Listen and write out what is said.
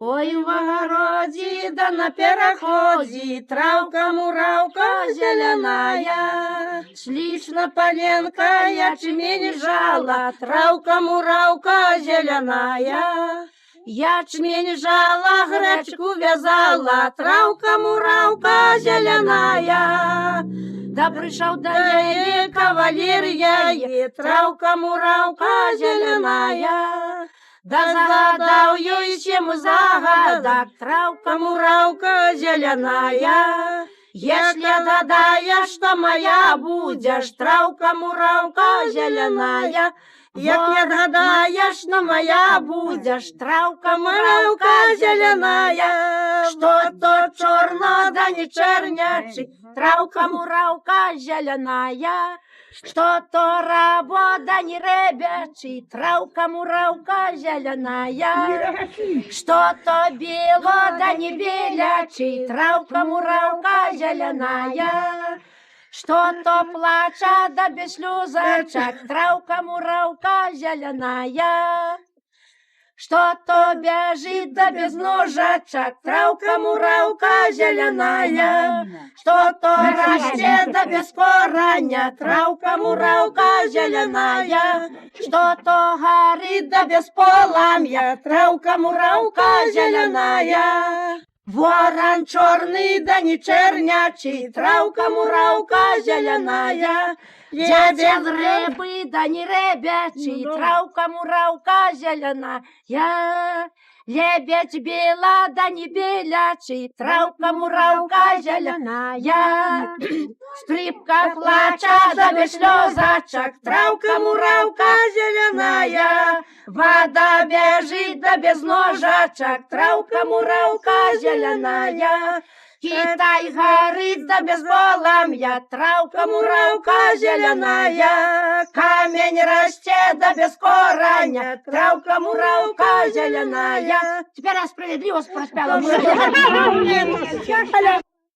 Ой, в огороде да на переходе травка-муравка зеленая. Шлично поленка ячмень жала, травка-муравка зеленая. Ячмень жала, гречку вязала, травка-муравка зеленая. Да пришел до ней кавалер ей, травка-муравка зеленая. Да загадал ей, чем загадок, травка-муравка зеленая. Если додаешь, что моя будешь, травка-муравка зеленая. Як не догадаешь, что моя будешь, травка-муравка зеленая. Что то черно, да не чернячий, травка-муравка зеленая. Что то работа не ребячий, травка-муравка зеленая. Что то бело, да не белячий, травка-муравка зеленая. Что то плача, да без слезочек, травка-муравка зеленая. Что то бежит, да без ножачек, травка-муравка зеленая. Что то растет, да без кореня, травка-муравка зеленая. Что то горит, да без полымя, травка-муравка зеленая. Ворон черный, да не чернячий, травка-муравка зеленая. Лебедь рыбы, да не ребячий, травка-муравка зеленая. Лебедь бела, да не белячий, травка-муравка зеленая. Скрипка плача, да без слезочек, травка-муравка зеленая. Вода бежит, да без ножачек, травка-муравка зеленая. Китай горит, да без полымя, травка-муравка зеленая. Камень растет, да без кореня, травка-муравка зеленая. Теперь я справедливо проспела.